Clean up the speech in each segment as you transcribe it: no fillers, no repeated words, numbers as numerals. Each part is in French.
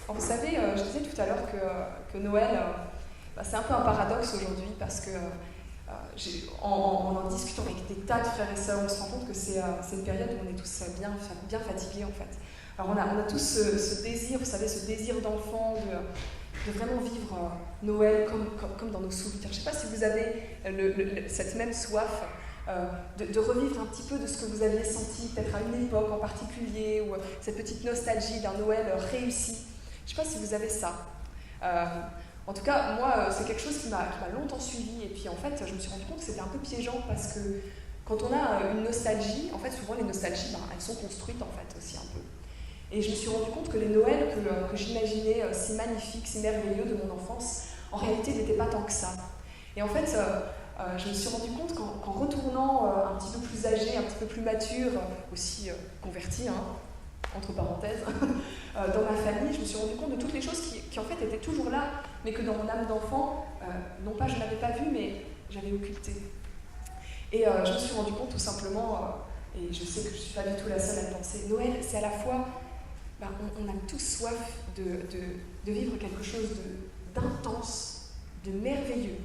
Alors, vous savez, je disais tout à l'heure que Noël, c'est un peu un paradoxe aujourd'hui parce que en discutant avec des tas de frères et sœurs, on se rend compte que c'est une période où on est tous bien fatigués en fait. Alors on a tous ce désir, vous savez, ce désir d'enfant de vraiment vivre Noël comme dans nos souvenirs. Je ne sais pas si vous avez cette même soif de revivre un petit peu de ce que vous aviez senti, peut-être à une époque en particulier, ou cette petite nostalgie d'un Noël réussi. Je ne sais pas si vous avez ça. En tout cas, moi, c'est quelque chose qui m'a longtemps suivi. Et puis, en fait, je me suis rendu compte que c'était un peu piégeant parce que quand on a une nostalgie, en fait, souvent les nostalgies, elles sont construites, en fait, aussi un peu. Et je me suis rendu compte que les Noëls que j'imaginais si magnifiques, si merveilleux de mon enfance, en réalité, n'étaient pas tant que ça. Et en fait, je me suis rendu compte qu'en retournant un petit peu plus âgé, un petit peu plus mature, aussi converti, entre parenthèses, dans ma famille, je me suis rendu compte de toutes les choses qui en fait étaient toujours là, mais que dans mon âme d'enfant, non pas je n'avais pas vu, mais j'avais occulté. Et je me suis rendu compte tout simplement, et je sais que je ne suis pas du tout la seule à le penser, Noël, c'est à la fois, on a tous soif de vivre quelque chose d'intense, de merveilleux,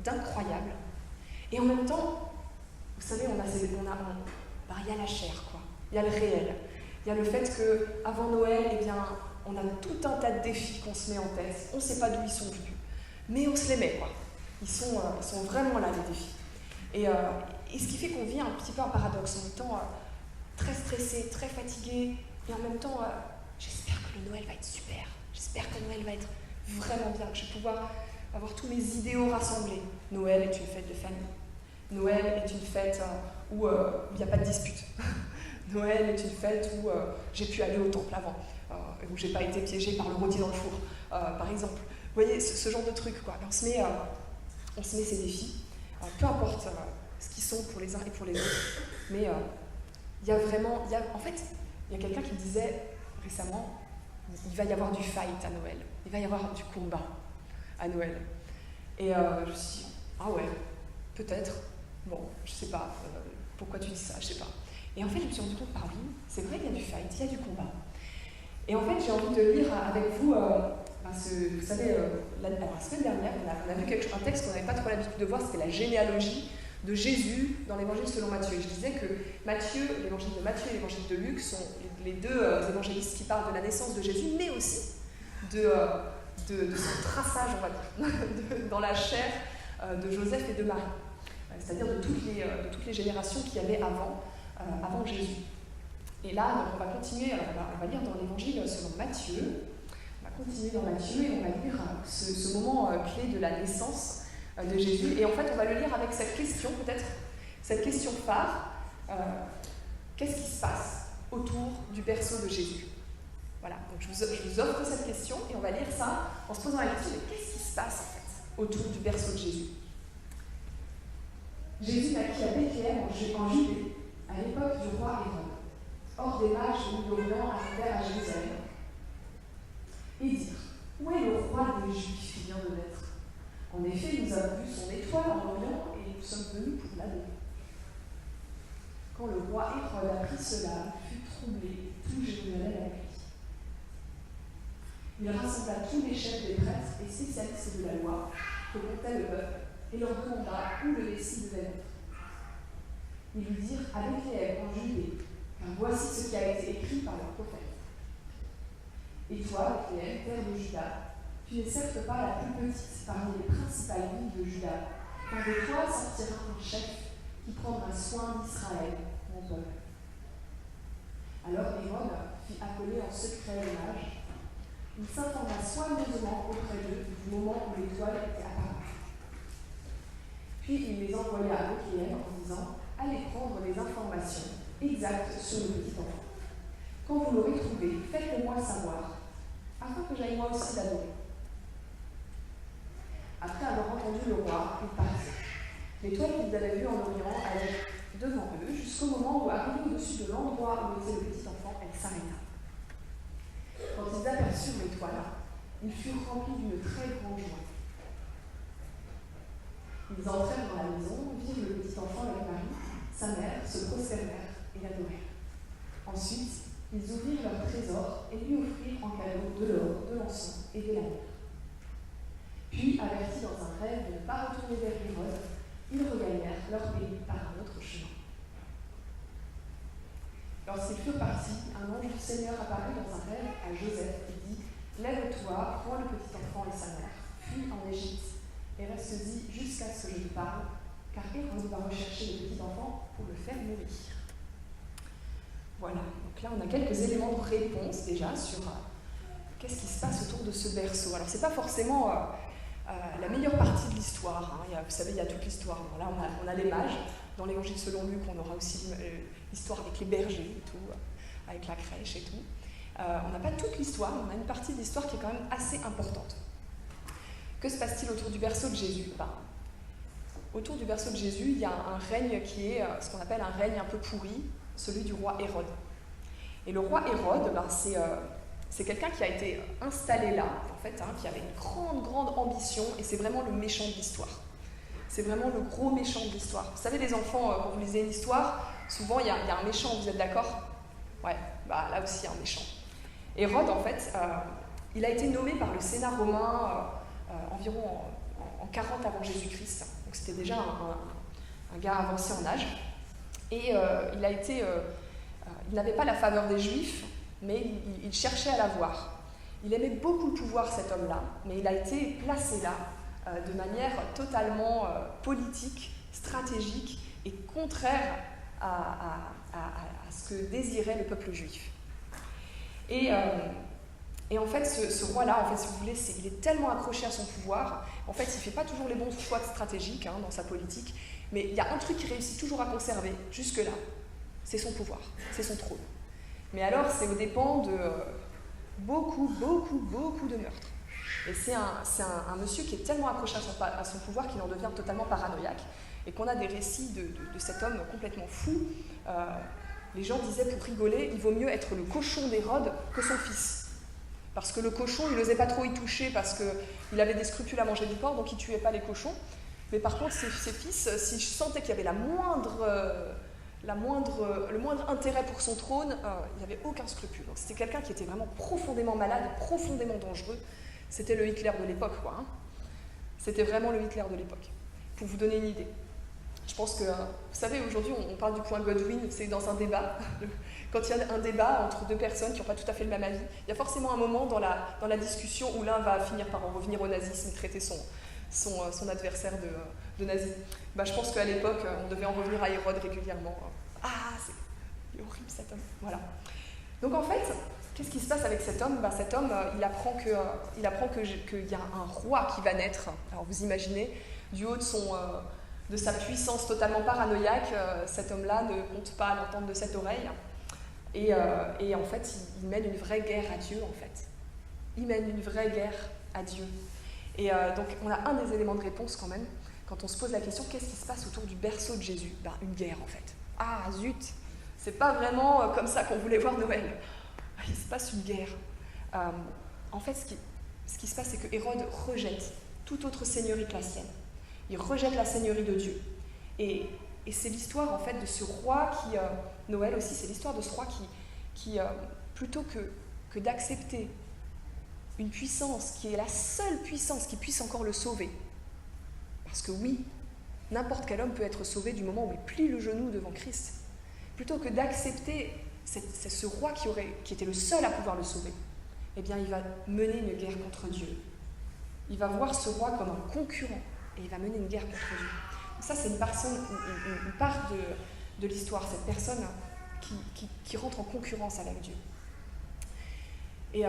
d'incroyable. Et en même temps, vous savez, il y a la chair, quoi. Il y a le réel. Il y a le fait qu'avant Noël, eh bien, on a tout un tas de défis qu'on se met en tête. On ne sait pas d'où ils sont venus, mais on se les met, quoi. Ils sont vraiment là, les défis. Et ce qui fait qu'on vit un petit peu un paradoxe, en étant très stressé, très fatigué, et en même temps, j'espère que le Noël va être super. J'espère que Noël va être vraiment bien, que je vais pouvoir avoir tous mes idéaux rassemblés. Noël est une fête de famille. Noël est une fête où il n'y a pas de dispute. Noël est une fête où j'ai pu aller au temple avant, où j'ai pas été piégée par le rôti dans le four, par exemple. Vous voyez, ce genre de truc, quoi. On se met ces défis, peu importe ce qu'ils sont pour les uns et pour les autres, mais il y a vraiment, en fait, il y a quelqu'un qui me disait récemment, il va y avoir du fight à Noël, il va y avoir du combat à Noël. Et je me suis dit, ah ouais, peut-être, bon, je sais pas, pourquoi tu dis ça, je sais pas. Et en fait, je me suis rendu compte, oui, c'est vrai qu'il y a du fight, il y a du combat. Et en fait, j'ai envie de lire avec vous, vous savez, la semaine dernière, on a vu un texte qu'on n'avait pas trop l'habitude de voir, c'était la généalogie de Jésus dans l'évangile selon Matthieu. Et je disais que l'évangile de Matthieu et l'évangile de Luc sont les deux évangélistes qui parlent de la naissance de Jésus, mais aussi de son traçage, on va dire, dans la chair de Joseph et de Marie. C'est-à-dire de toutes les générations qu'il y avait avant Jésus. Et là, donc, on va continuer, on va lire dans l'évangile selon Matthieu. On va continuer dans Matthieu et on va lire ce moment clé de la naissance de Jésus. Et en fait, on va le lire avec cette question, peut-être, cette question phare. Qu'est-ce qui se passe autour du berceau de Jésus? Voilà, donc je vous offre cette question et on va lire ça en se posant la question de qu'est-ce qui se passe en fait autour du berceau de Jésus. Jésus naquit à Bethléem en Judée, à l'époque du roi Hérode. Or des mages venus d'Orient arrivèrent à Jérusalem et dirent: où est le roi des Juifs qui vient de naître? En effet, nous avons vu son étoile en Orient et nous sommes venus pour l'adorer. Quand le roi Hérode apprit cela, il fut troublé, tout Jérusalem avec lui. Il rassembla tous les chefs des prêtres et spécialistes de la loi que comptait le peuple et leur demanda où le Messie devait naître. Ils lui dirent: à Bethléem en Judée, car voici ce qui a été écrit par le prophète. Et toi, Bethléem, terre de Juda, tu n'es certes pas la plus petite parmi les principales villes de Juda, car de toi sortira un chef qui prendra soin d'Israël, mon peuple. Alors Hérode fit appeler en secret les mages. Il s'informa soigneusement auprès d'eux du moment où l'étoile était apparue. Puis il les envoya à Bethléem en disant: allez prendre les informations exactes sur le petit enfant. Quand vous l'aurez trouvé, faites-le-moi savoir, afin que j'aille moi aussi l'adorer. Après avoir entendu le roi, ils partirent. L'étoile qu'ils avaient vue en Orient allait devant eux jusqu'au moment où, arrivée au-dessus de l'endroit où était le petit enfant, elle s'arrêta. Quand ils aperçurent l'étoile, ils furent remplis d'une très grande joie. Ils entrèrent dans la maison, virent le petit enfant avec Marie, sa mère, se prosternèrent et l'adorèrent. Ensuite, ils ouvrirent leur trésor et lui offrirent en cadeau de l'or, de mensonge et de la mer. Puis, avertis dans un rêve de ne pas retourner vers Hérode, ils regagnèrent leur pays par un autre chemin. Lorsqu'ils furent partis, un ange du Seigneur apparut dans un rêve à Joseph et dit « Lève-toi, prends le petit enfant et sa mère, fuis en Égypte, et reste-y jusqu'à ce que je te parle, car Hérode va rechercher le petit enfant pour le faire mourir. » Voilà, donc là on a quelques éléments de réponse déjà sur qu'est-ce qui se passe autour de ce berceau. Alors c'est pas forcément la meilleure partie de l'histoire, hein. Vous savez, il y a toute l'histoire. Bon, là on a les mages, dans l'évangile selon Luc on aura aussi l'histoire avec les bergers et tout, avec la crèche et tout. On n'a pas toute l'histoire, mais on a une partie de l'histoire qui est quand même assez importante. Que se passe-t-il autour du berceau de Jésus? Autour du berceau de Jésus, il y a un règne qui est ce qu'on appelle un règne un peu pourri, celui du roi Hérode. Et le roi Hérode, c'est quelqu'un qui a été installé là, en fait, qui avait une grande ambition, et c'est vraiment le méchant de l'histoire. C'est vraiment le gros méchant de l'histoire. Vous savez, les enfants, quand vous lisez une histoire, souvent il y a un méchant, vous êtes d'accord? Ouais, là aussi il y a un méchant. Hérode, en fait, il a été nommé par le Sénat romain environ en 40 avant Jésus-Christ. Donc c'était déjà un gars avancé en âge. Et il n'avait pas la faveur des Juifs, mais il cherchait à l'avoir. Il aimait beaucoup le pouvoir, cet homme-là, mais il a été placé là de manière totalement politique, stratégique et contraire à ce que désirait le peuple juif. Et en fait, ce roi-là, en fait, si vous voulez, il est tellement accroché à son pouvoir. En fait, il ne fait pas toujours les bons choix stratégiques dans sa politique, mais il y a un truc qu'il réussit toujours à conserver, jusque-là, c'est son pouvoir, c'est son trône. Mais alors, c'est aux dépens de beaucoup de meurtres. Et c'est un monsieur qui est tellement accroché à son pouvoir qu'il en devient totalement paranoïaque, et qu'on a des récits de cet homme complètement fou. Les gens disaient, pour rigoler, il vaut mieux être le cochon d'Hérode que son fils. Parce que le cochon, il n'osait pas trop y toucher parce qu'il avait des scrupules à manger du porc, donc il ne tuait pas les cochons. Mais par contre, ses fils, s'ils sentaient qu'il y avait le moindre intérêt pour son trône, il n'y avait aucun scrupule. Donc c'était quelqu'un qui était vraiment profondément malade, profondément dangereux. C'était le Hitler de l'époque, quoi. C'était vraiment le Hitler de l'époque. Pour vous donner une idée. Je pense que, vous savez, aujourd'hui, on parle du point Godwin, c'est dans un débat. Quand il y a un débat entre deux personnes qui n'ont pas tout à fait le même avis, il y a forcément un moment dans la discussion où l'un va finir par en revenir au nazisme et traiter son adversaire de nazi. Je pense qu'à l'époque, on devait en revenir à Hérode régulièrement. Ah, c'est horrible cet homme. Voilà. Donc en fait, qu'est-ce qui se passe avec cet homme? Cet homme, il apprend qu'il y a un roi qui va naître. Alors vous imaginez, du haut de sa puissance totalement paranoïaque, cet homme-là ne compte pas l'entendre de cette oreille. Et en fait, il mène une vraie guerre à Dieu, en fait. Il mène une vraie guerre à Dieu. Et donc, on a un des éléments de réponse quand même, quand on se pose la question, qu'est-ce qui se passe autour du berceau de Jésus? Une guerre, en fait. Ah, zut! C'est pas vraiment comme ça qu'on voulait voir Noël. Il se passe une guerre. En fait, ce qui se passe, c'est que Hérode rejette toute autre seigneurie que la sienne. Il rejette la seigneurie de Dieu. Et c'est l'histoire, en fait, de ce roi qui... Noël aussi, c'est l'histoire de ce roi qui plutôt que d'accepter une puissance qui est la seule puissance qui puisse encore le sauver, parce que oui, n'importe quel homme peut être sauvé du moment où il plie le genou devant Christ, plutôt que d'accepter ce roi qui était le seul à pouvoir le sauver, eh bien il va mener une guerre contre Dieu. Il va voir ce roi comme un concurrent, et il va mener une guerre contre Dieu. Ça, c'est une part de l'histoire, cette personne qui rentre en concurrence avec Dieu. Et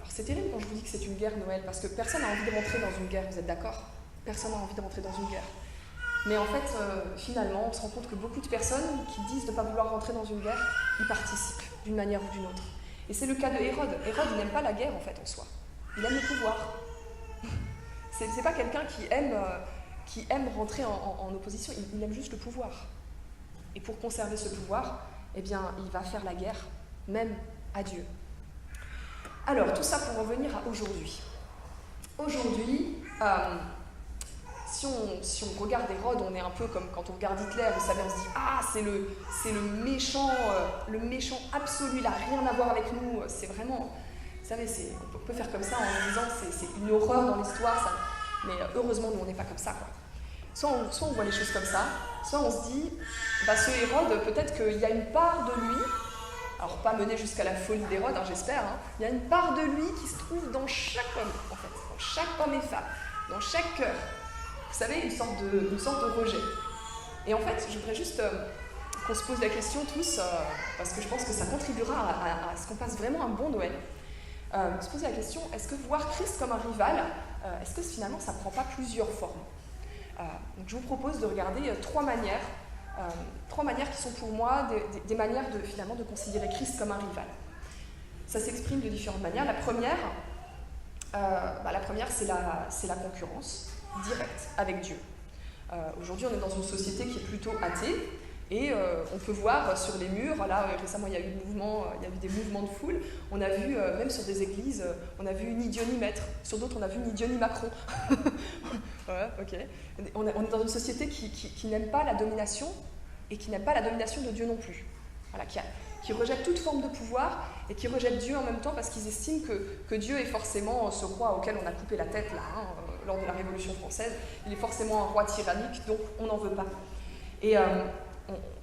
c'est terrible quand je vous dis que c'est une guerre Noël, parce que personne n'a envie de rentrer dans une guerre, vous êtes d'accord? Personne n'a envie de rentrer dans une guerre. Mais en fait, finalement, on se rend compte que beaucoup de personnes qui disent de ne pas vouloir rentrer dans une guerre, y participent d'une manière ou d'une autre. Et c'est le cas de Hérode. Hérode, il n'aime pas la guerre, en fait, en soi. Il aime le pouvoir. C'est pas quelqu'un qui aime rentrer en opposition, il aime juste le pouvoir. Et pour conserver ce pouvoir, eh bien, il va faire la guerre, même à Dieu. Alors, tout ça pour revenir à aujourd'hui. Aujourd'hui, si on regarde Hérode, on est un peu comme quand on regarde Hitler, vous savez, on se dit « Ah, c'est le méchant absolu, il n'a rien à voir avec nous, c'est vraiment Vous savez, on peut faire comme ça en se disant c'est une horreur dans l'histoire, ça, mais heureusement, nous, on n'est pas comme ça, quoi. Soit on voit les choses comme ça, soit on se dit, bah, ce Hérode, peut-être qu'il y a une part de lui, alors pas mené jusqu'à la folie d'Hérode, j'espère, il y a une part de lui qui se trouve dans chaque homme, en fait, dans chaque homme et femme, dans chaque cœur. Vous savez, une sorte de rejet. Et en fait, je voudrais juste qu'on se pose la question tous, parce que je pense que ça contribuera à ce qu'on passe vraiment un bon Noël. Se poser la question, est-ce que voir Christ comme un rival, est-ce que finalement ça ne prend pas plusieurs formes? Donc je vous propose de regarder trois manières qui sont pour moi des manières finalement de considérer Christ comme un rival. Ça s'exprime de différentes manières. La première, c'est la concurrence directe avec Dieu. Aujourd'hui, on est dans une société qui est plutôt athée, et on peut voir sur les murs, là récemment il y a eu des mouvements de foule, on a vu, même sur des églises, on a vu ni Dieu ni maître, sur d'autres on a vu ni Dieu ni Macron. Ouais, ok. On est dans une société qui n'aime pas la domination, et qui n'aime pas la domination de Dieu non plus. Voilà, qui rejette toute forme de pouvoir, et qui rejette Dieu en même temps parce qu'ils estiment que Dieu est forcément ce roi auquel on a coupé la tête là, lors de la Révolution française. Il est forcément un roi tyrannique, donc on n'en veut pas. Et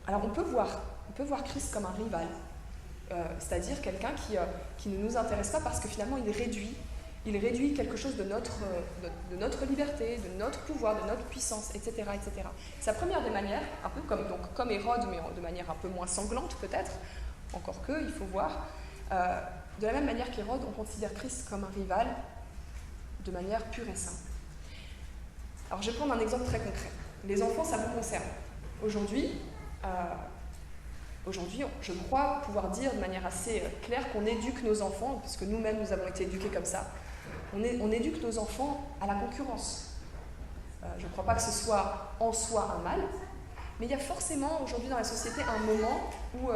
alors on peut voir Christ comme un rival, c'est-à-dire quelqu'un qui ne nous intéresse pas parce que finalement il réduit quelque chose de notre liberté, de notre pouvoir, de notre puissance, etc. etc. C'est la première des manières, un peu comme Hérode, mais de manière un peu moins sanglante peut-être, encore que, il faut voir. De la même manière qu'Hérode, on considère Christ comme un rival de manière pure et simple. Alors je vais prendre un exemple très concret. Les enfants, ça vous concerne. Aujourd'hui, je crois pouvoir dire de manière assez claire qu'on éduque nos enfants, parce que nous-mêmes nous avons été éduqués comme ça, on éduque nos enfants à la concurrence. Je ne crois pas que ce soit en soi un mal, mais il y a forcément aujourd'hui dans la société un moment où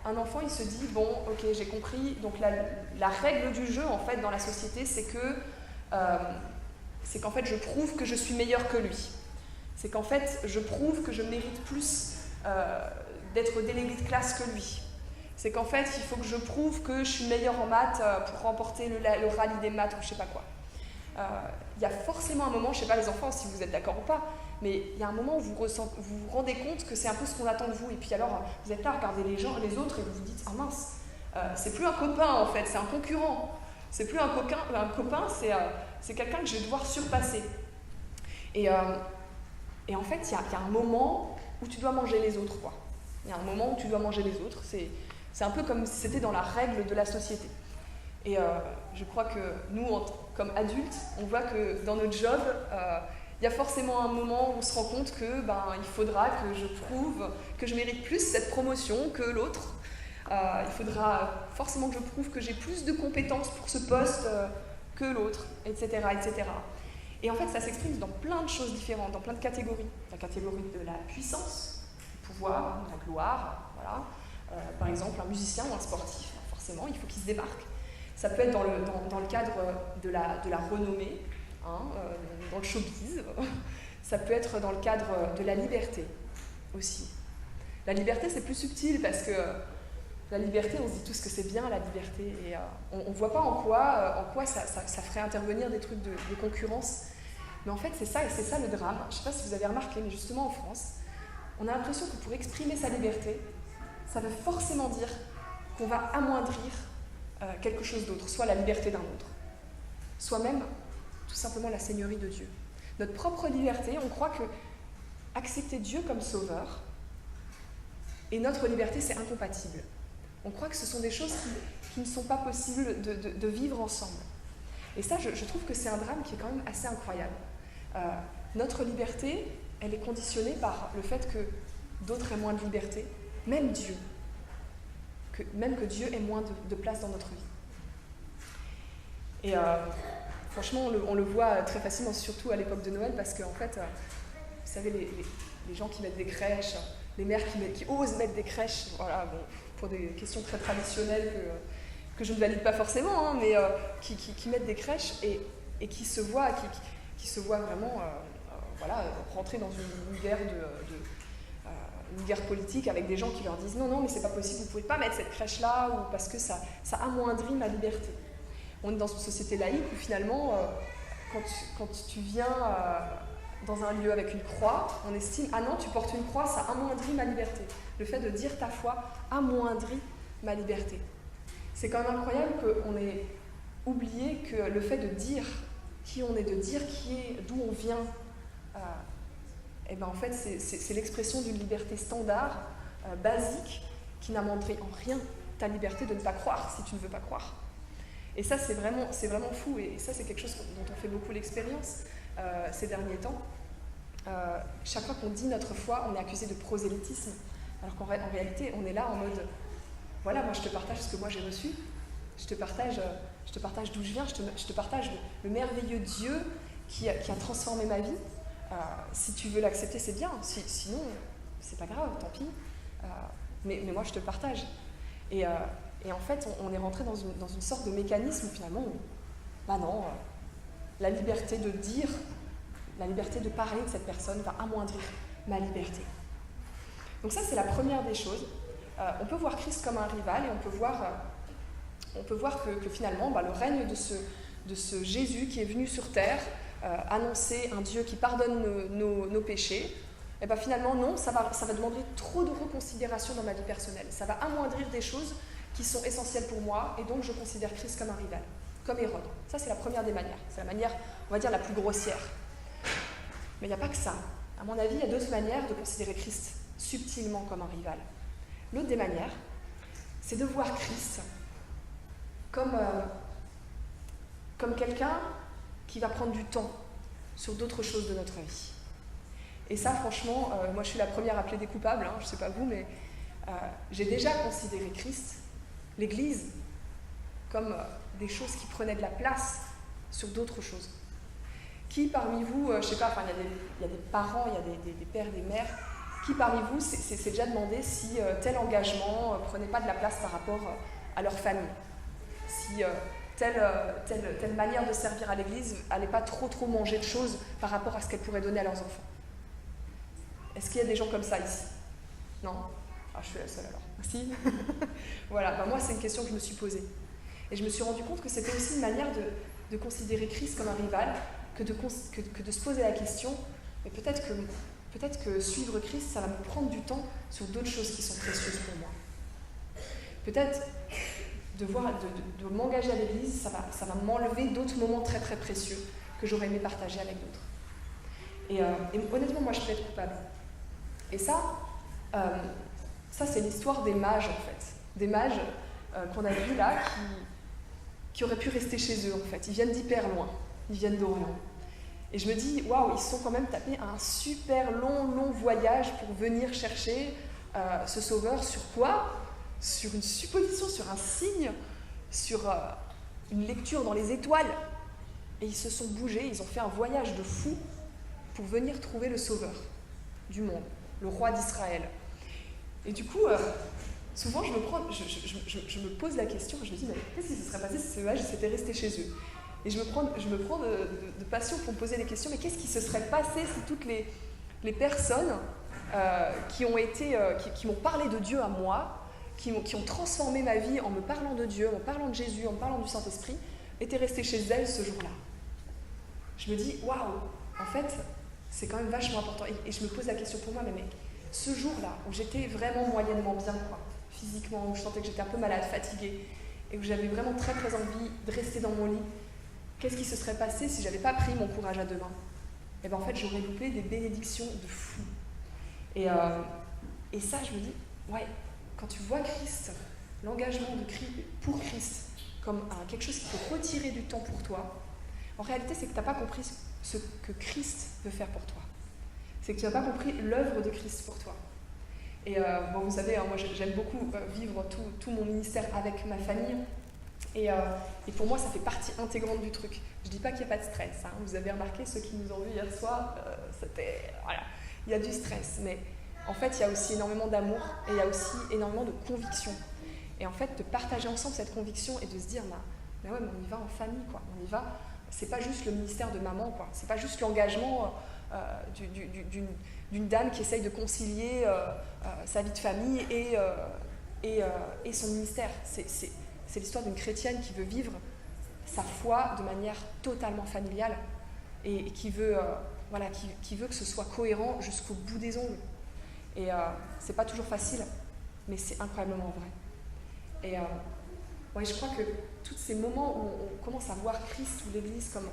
un enfant il se dit, bon ok j'ai compris, donc la règle du jeu en fait dans la société c'est qu'en fait je prouve que je suis meilleur que lui. C'est qu'en fait, je prouve que je mérite plus d'être délégué de classe que lui. C'est qu'en fait, il faut que je prouve que je suis meilleur en maths pour remporter le rallye des maths ou je sais pas quoi. Il y a forcément un moment, je sais pas les enfants si vous êtes d'accord ou pas, mais il y a un moment où vous vous rendez compte que c'est un peu ce qu'on attend de vous. Et puis alors, vous êtes là à regarder les autres et vous vous dites « Ah mince, c'est plus un copain en fait, c'est un concurrent. C'est plus un copain, c'est quelqu'un que je vais devoir surpasser. » Et en fait, il y a un moment où tu dois manger les autres, quoi. Il y a un moment où tu dois manger les autres. C'est un peu comme si c'était dans la règle de la société. Et je crois que nous, comme adultes, on voit que dans notre job, il y a forcément un moment où on se rend compte que il faudra que je prouve que je mérite plus cette promotion que l'autre. Il faudra forcément que je prouve que j'ai plus de compétences pour ce poste que l'autre, etc., etc. Et en fait, ça s'exprime dans plein de choses différentes, dans plein de catégories. La catégorie de la puissance, du pouvoir, de la gloire, voilà. Par exemple, un musicien ou un sportif, forcément, il faut qu'il se démarque. Ça peut être dans le cadre de la renommée, dans le showbiz. Ça peut être dans le cadre de la liberté aussi. La liberté, c'est plus subtil parce que la liberté, on se dit tous que c'est bien la liberté. Et on ne voit pas en quoi ça ferait intervenir des trucs de concurrence. Mais en fait, c'est ça le drame. Je ne sais pas si vous avez remarqué, mais justement en France, on a l'impression que pour exprimer sa liberté, ça veut forcément dire qu'on va amoindrir quelque chose d'autre, soit la liberté d'un autre, soit même tout simplement la seigneurie de Dieu. Notre propre liberté, on croit que accepter Dieu comme sauveur et notre liberté, c'est incompatible. On croit que ce sont des choses qui ne sont pas possibles de vivre ensemble. Et ça, je trouve que c'est un drame qui est quand même assez incroyable. Notre liberté, elle est conditionnée par le fait que d'autres aient moins de liberté, même Dieu. Même que Dieu ait moins de place dans notre vie. Et franchement, on le voit très facilement, surtout à l'époque de Noël, parce qu'en fait, vous savez, les gens qui mettent des crèches, les mères qui osent mettre des crèches, voilà, bon, pour des questions très traditionnelles que je ne valide pas forcément, mais qui mettent des crèches et qui se voient vraiment rentrer dans une guerre une guerre politique avec des gens qui leur disent non, mais c'est pas possible, vous pouvez pas mettre cette crèche-là, ou parce que ça amoindrit ma liberté. On est dans une société laïque où finalement, quand tu viens dans un lieu avec une croix, on estime ah non, tu portes une croix, ça amoindrit ma liberté. Le fait de dire ta foi amoindrit ma liberté. C'est quand même incroyable qu'on ait oublié que le fait de dire qui on est, de dire d'où on vient, et ben en fait c'est l'expression d'une liberté standard, basique, qui n'amènerait en rien ta liberté de ne pas croire si tu ne veux pas croire. Et ça c'est vraiment fou, et ça c'est quelque chose dont on fait beaucoup l'expérience ces derniers temps. Chaque fois qu'on dit notre foi, on est accusé de prosélytisme, alors qu'en réalité on est là en mode voilà, moi je te partage ce que moi j'ai reçu, je te partage d'où je viens, je te partage le merveilleux Dieu qui a transformé ma vie. Si tu veux l'accepter, c'est bien, sinon c'est pas grave, tant pis, mais moi je te le partage. Et en fait on est rentré dans une sorte de mécanisme où finalement la liberté de dire, la liberté de parler de cette personne va amoindrir ma liberté. Donc ça c'est la première des choses. On peut voir Christ comme un rival, et on peut voir que finalement le règne de ce Jésus qui est venu sur terre, annoncer un Dieu qui pardonne nos péchés, et finalement non, ça va demander trop de reconsidération dans ma vie personnelle. Ça va amoindrir des choses qui sont essentielles pour moi, et donc je considère Christ comme un rival, comme Hérode. Ça c'est la première des manières, c'est la manière, on va dire, la plus grossière. Mais il n'y a pas que ça. À mon avis, il y a d'autres manières de considérer Christ subtilement comme un rival. L'autre des manières, c'est de voir Christ comme quelqu'un qui va prendre du temps sur d'autres choses de notre vie. Et ça, franchement, moi je suis la première à plaider coupable, je ne sais pas vous, mais j'ai déjà considéré Christ, l'Église, comme des choses qui prenaient de la place sur d'autres choses. Qui parmi vous, je ne sais pas, il y a des parents, il y a des pères, des mères, qui parmi vous s'est déjà demandé si tel engagement ne prenait pas de la place par rapport à leur famille, si telle manière de servir à l'église n'allait pas trop manger de choses par rapport à ce qu'elle pourrait donner à leurs enfants. Est-ce qu'il y a des gens comme ça ici? Non? Je suis la seule alors. Si. Voilà, moi c'est une question que je me suis posée. Et je me suis rendu compte que c'était aussi une manière de considérer Christ comme un rival, que de se poser la question, mais peut-être que suivre Christ, ça va me prendre du temps sur d'autres choses qui sont précieuses pour moi. Peut-être de m'engager à l'église, ça va m'enlever d'autres moments très très précieux que j'aurais aimé partager avec d'autres. Et honnêtement, moi je peux être coupable. Et ça c'est l'histoire des mages en fait. Des mages qu'on a vus là, qui auraient pu rester chez eux en fait. Ils viennent d'hyper loin, ils viennent d'Orient. Et je me dis, waouh, ils se sont quand même tapés un super long voyage pour venir chercher ce sauveur. Sur quoi? Sur une supposition, sur un signe, sur une lecture dans les étoiles. Et ils se sont bougés, ils ont fait un voyage de fou pour venir trouver le sauveur du monde, le roi d'Israël. Et du coup, souvent je me pose la question, je me dis, mais qu'est-ce qui se serait passé si ces mages s'étaient restés chez eux? Et je me prends de passion pour me poser des questions, mais qu'est-ce qui se serait passé si toutes les personnes qui m'ont parlé de Dieu à moi, qui ont transformé ma vie en me parlant de Dieu, en me parlant de Jésus, en me parlant du Saint-Esprit, étaient restées chez elles ce jour-là? Je me dis, waouh, en fait, c'est quand même vachement important. Et je me pose la question pour moi, mais ce jour-là, où j'étais vraiment moyennement bien, physiquement, où je sentais que j'étais un peu malade, fatiguée, et où j'avais vraiment très très envie de rester dans mon lit, qu'est-ce qui se serait passé si j'avais pas pris mon courage à deux mains? Et en fait, j'aurais loupé des bénédictions de fou. Et ça, je me dis, ouais, quand tu vois Christ, l'engagement de Christ pour Christ, comme quelque chose qui peut retirer du temps pour toi, en réalité, c'est que tu n'as pas compris ce que Christ veut faire pour toi. C'est que tu n'as pas compris l'œuvre de Christ pour toi. Et vous savez, moi j'aime beaucoup vivre tout mon ministère avec ma famille. Et pour moi, ça fait partie intégrante du truc. Je ne dis pas qu'il n'y a pas de stress. Vous avez remarqué, ceux qui nous ont vus hier soir, voilà, il y a du stress. Mais en fait, il y a aussi énormément d'amour et il y a aussi énormément de conviction. Et en fait, de partager ensemble cette conviction et de se dire, mais on y va en famille, quoi. On y va. C'est pas juste le ministère de maman, quoi. C'est pas juste l'engagement d'une dame qui essaye de concilier sa vie de famille et son ministère. C'est l'histoire d'une chrétienne qui veut vivre sa foi de manière totalement familiale et qui veut que ce soit cohérent jusqu'au bout des ongles. Et c'est pas toujours facile, mais c'est incroyablement vrai. Et je crois que tous ces moments où on commence à voir Christ ou l'Église comme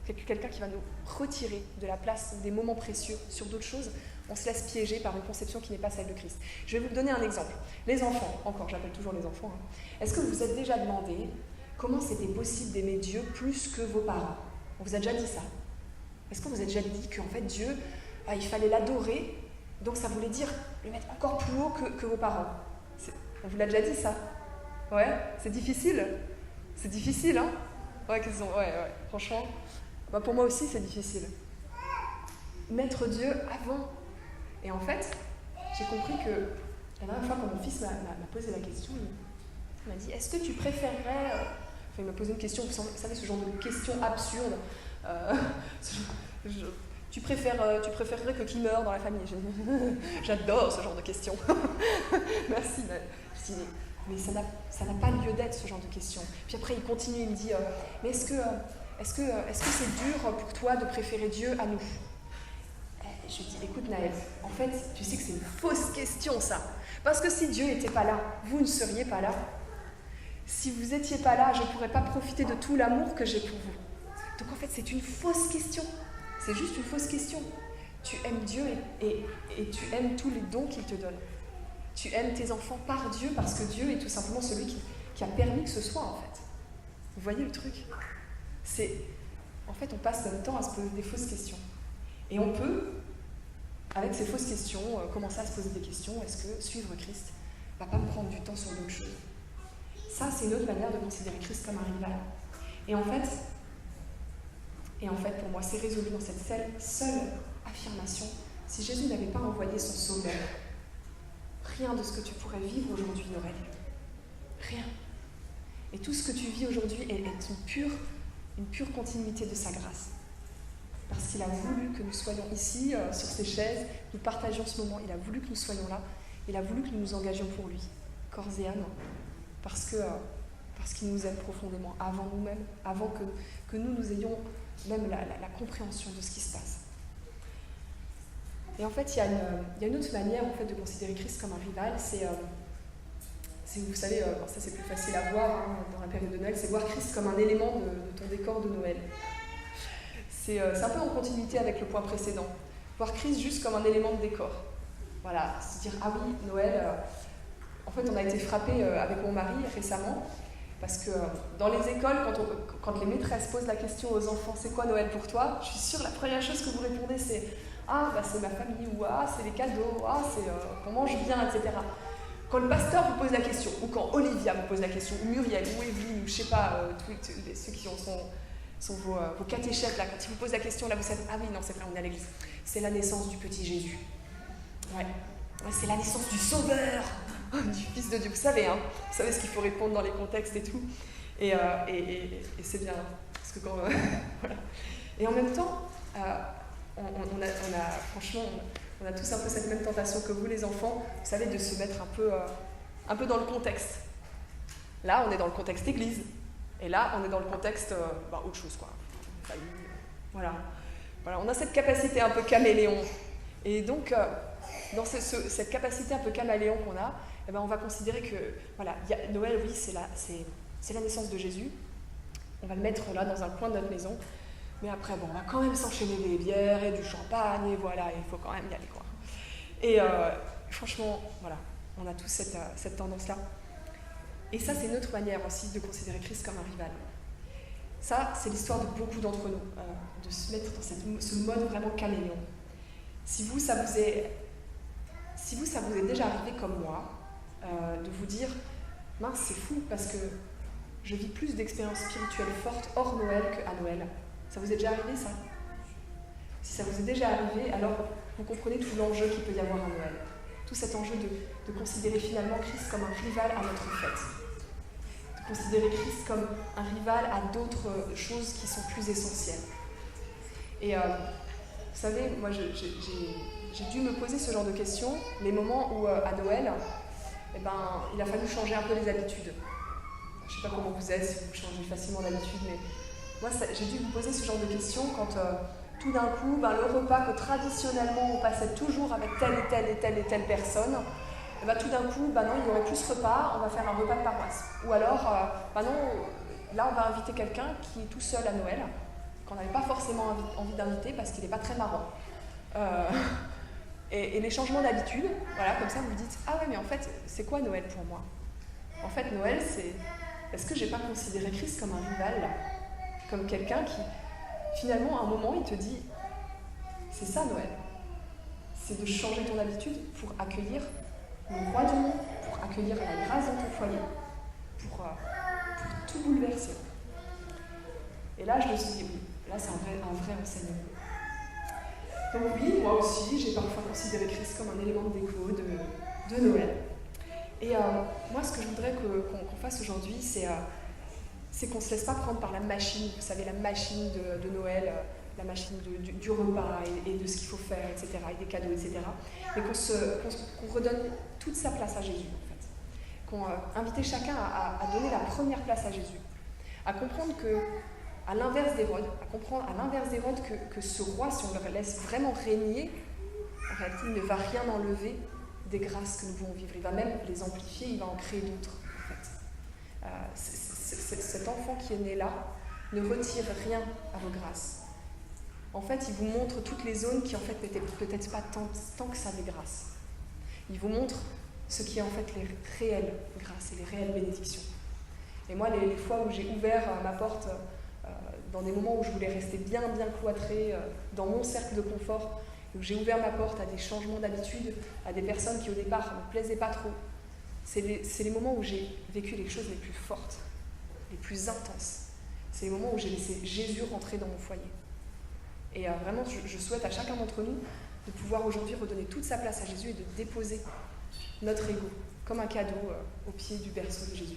quelqu'un qui va nous retirer de la place des moments précieux sur d'autres choses, on se laisse piéger par une conception qui n'est pas celle de Christ. Je vais vous donner un exemple. Les enfants, encore, j'appelle toujours les enfants. Est-ce que vous vous êtes déjà demandé comment c'était possible d'aimer Dieu plus que vos parents? On vous a déjà dit ça? Est-ce qu'on vous a déjà dit qu'en fait Dieu, il fallait l'adorer, donc ça voulait dire le mettre encore plus haut que vos parents? On vous l'a déjà dit ça? Ouais, c'est difficile. C'est difficile, hein? Ouais, franchement, pour moi aussi c'est difficile. Mettre Dieu avant. Et en fait, j'ai compris que la dernière fois quand mon fils m'a posé la question, il m'a dit, est-ce que tu préférerais... il m'a posé une question, vous savez, ce genre de question absurde. Tu préférerais que qui meurt dans la famille? J'adore ce genre de questions. Merci. Je dis, mais ça n'a pas lieu d'être, ce genre de questions. Puis après, il continue, il me dit, mais est-ce que c'est dur pour toi de préférer Dieu à nous? Je lui dis, écoute Naël, en fait, tu sais que c'est une fausse question, ça. Parce que si Dieu n'était pas là, vous ne seriez pas là. Si vous n'étiez pas là, je ne pourrais pas profiter de tout l'amour que j'ai pour vous. Donc en fait, c'est une fausse question. C'est juste une fausse question. Tu aimes Dieu et tu aimes tous les dons qu'il te donne. Tu aimes tes enfants par Dieu parce que Dieu est tout simplement celui qui a permis que ce soit, en fait. Vous voyez le truc? En fait, on passe notre temps à se poser des fausses questions. Et on peut, avec ces fausses questions, commencer à se poser des questions. Est-ce que suivre Christ ne va pas me prendre du temps sur d'autres choses? Ça, c'est une autre manière de considérer Christ comme un rival. Et en fait, pour moi, c'est résolu dans cette seule affirmation. Si Jésus n'avait pas envoyé son sauveur, rien de ce que tu pourrais vivre aujourd'hui n'aurait lieu. Rien. Et tout ce que tu vis aujourd'hui est une pure continuité de sa grâce. Parce qu'il a voulu que nous soyons ici, sur ces chaises, nous partagions ce moment. Il a voulu que nous soyons là. Il a voulu que nous nous engagions pour lui, corps et âme. Parce qu'il nous aime profondément, avant nous-mêmes, avant que nous ayons même la compréhension de ce qui se passe. Et en fait, il y a une autre manière en fait, de considérer Christ comme un rival, c'est vous savez, ça c'est plus facile à voir dans la période de Noël, c'est voir Christ comme un élément de ton décor de Noël. C'est un peu en continuité avec le point précédent. Voir Christ juste comme un élément de décor. Voilà, se dire, ah oui, Noël... En fait, on a été frappés avec mon mari récemment, parce que dans les écoles, quand les maîtresses posent la question aux enfants, c'est quoi Noël pour toi? Je suis sûre, la première chose que vous répondez, c'est c'est ma famille, ou c'est les cadeaux, c'est qu'on mange bien, etc. Quand le pasteur vous pose la question, ou quand Olivia vous pose la question, ou Muriel, ou Evelyne, ou je sais pas, ceux qui sont vos catéchètes, là, quand ils vous posent la question, là, vous savez, ah oui, non, c'est vrai, on est à l'église. C'est la naissance du petit Jésus. Ouais, c'est la naissance du Sauveur, du Fils de Dieu. Vous savez ce qu'il faut répondre dans les contextes et tout. Et c'est bien, parce que quand... voilà. Et en même temps, franchement, on a tous un peu cette même tentation que vous, les enfants, vous savez, de se mettre un peu dans le contexte. Là, on est dans le contexte église. Et là, on est dans le contexte autre chose, quoi. Famille, voilà, on a cette capacité un peu caméléon. Et donc, dans cette capacité un peu caméléon qu'on a, on va considérer que Noël, oui, c'est la naissance de Jésus. On va le mettre là, dans un coin de notre maison. Mais après, on va quand même s'enchaîner des bières et du champagne, et voilà, il faut quand même y aller, quoi. Et franchement, voilà, on a tous cette tendance-là. Et ça, c'est une autre manière aussi de considérer Christ comme un rival. Ça, c'est l'histoire de beaucoup d'entre nous, de se mettre dans ce mode vraiment caméléon. Si vous, ça vous est déjà arrivé comme moi, de vous dire, mince, c'est fou, parce que je vis plus d'expériences spirituelles fortes hors Noël qu'à Noël. Ça vous est déjà arrivé, ça? Si ça vous est déjà arrivé, alors vous comprenez tout l'enjeu qu'il peut y avoir à Noël. Tout cet enjeu de considérer finalement Christ comme un rival à notre fête. De considérer Christ comme un rival à d'autres choses qui sont plus essentielles. Et Vous savez, moi j'ai dû me poser ce genre de questions, les moments où à Noël, il a fallu changer un peu les habitudes. Je ne sais pas comment vous êtes, si vous changez facilement d'habitude, mais moi j'ai dû me poser ce genre de questions quand tout d'un coup, le repas que traditionnellement on passait toujours avec telle et telle personne, tout d'un coup, non, il n'y aurait plus ce repas, on va faire un repas de paroisse. Ou alors, non, là on va inviter quelqu'un qui est tout seul à Noël, qu'on n'avait pas forcément envie d'inviter parce qu'il n'est pas très marrant. Et les changements d'habitude, voilà, comme ça vous dites, ah ouais, mais en fait, c'est quoi Noël pour moi? En fait, Noël, c'est, est-ce que j'ai pas considéré Christ comme un rival, là, comme quelqu'un qui, finalement, à un moment, il te dit, c'est ça Noël, c'est de changer ton habitude pour accueillir le roi du monde, pour accueillir la grâce dans ton foyer, pour tout bouleverser. Et là, je me suis dit, oui, là, c'est un vrai enseignement. Donc oui, moi aussi, j'ai parfois considéré Christ comme un élément de déco de Noël. Et moi, ce que je voudrais qu'on fasse aujourd'hui, c'est qu'on ne se laisse pas prendre par la machine, vous savez, la machine de Noël, la machine du repas et de ce qu'il faut faire, etc., et des cadeaux, etc. Mais qu'on redonne toute sa place à Jésus, en fait. Qu'on invite chacun à donner la première place à Jésus. À comprendre que, à l'inverse d'Hérode, que ce roi, si on le laisse vraiment régner, en réalité, il ne va rien enlever des grâces que nous pouvons vivre. Il va même les amplifier, il va en créer d'autres, en fait. Cet enfant qui est né là ne retire rien à vos grâces. En fait, il vous montre toutes les zones qui, en fait, n'étaient peut-être pas tant que ça des grâces. Il vous montre ce qui est, en fait, les réelles grâces et les réelles bénédictions. Et moi, les fois où j'ai ouvert ma porte, dans des moments où je voulais rester bien cloîtrée, dans mon cercle de confort, où j'ai ouvert ma porte à des changements d'habitude, à des personnes qui, au départ, ne me plaisaient pas trop, c'est les moments où j'ai vécu les choses les plus fortes, les plus intenses. C'est les moments où j'ai laissé Jésus rentrer dans mon foyer. Et vraiment, je souhaite à chacun d'entre nous de pouvoir aujourd'hui redonner toute sa place à Jésus et de déposer notre ego comme un cadeau au pied du berceau de Jésus.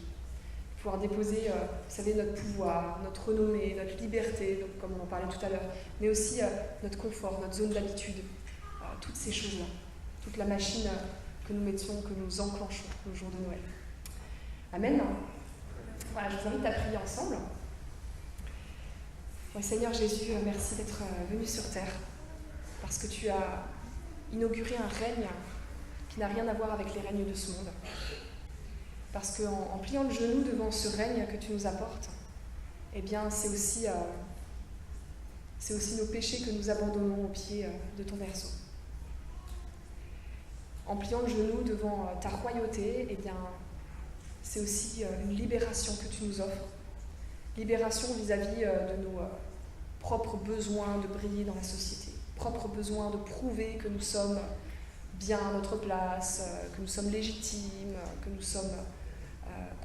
Pouvoir déposer, vous savez, notre pouvoir, notre renommée, notre liberté, donc, comme on en parlait tout à l'heure, mais aussi notre confort, notre zone d'habitude, toutes ces choses-là, toute la machine que nous mettions, que nous enclenchons le jour de Noël. Amen. Voilà, je vous invite à prier ensemble. Ouais, Seigneur Jésus, merci d'être venu sur terre, parce que tu as inauguré un règne qui n'a rien à voir avec les règnes de ce monde. Parce qu'en pliant le genou devant ce règne que tu nous apportes, eh bien, c'est aussi nos péchés que nous abandonnons au pied de ton berceau. En pliant le genou devant ta royauté, eh bien, c'est aussi une libération que tu nous offres. Libération vis-à-vis de nos propres besoins de briller dans la société, propres besoins de prouver que nous sommes bien à notre place, que nous sommes légitimes, que nous sommes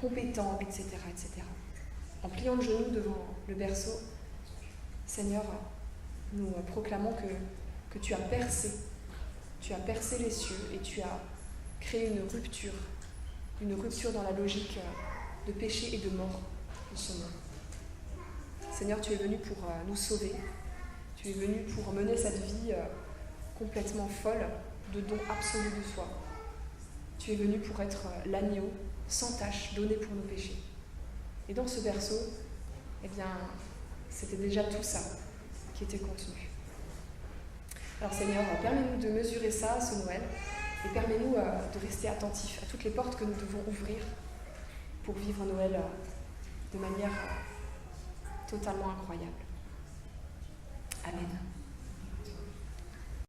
compétents, etc., etc. En pliant le genou devant le berceau, Seigneur, nous proclamons que tu as percé les cieux et tu as créé une rupture dans la logique de péché et de mort de ce monde. Seigneur, tu es venu pour nous sauver, tu es venu pour mener cette vie complètement folle, de don absolu de soi. Tu es venu pour être l'agneau sans tache, donné pour nos péchés. Et dans ce berceau, eh bien, c'était déjà tout ça qui était contenu. Alors Seigneur, permets-nous de mesurer ça, ce Noël, et permets-nous de rester attentifs à toutes les portes que nous devons ouvrir pour vivre Noël de manière totalement incroyable.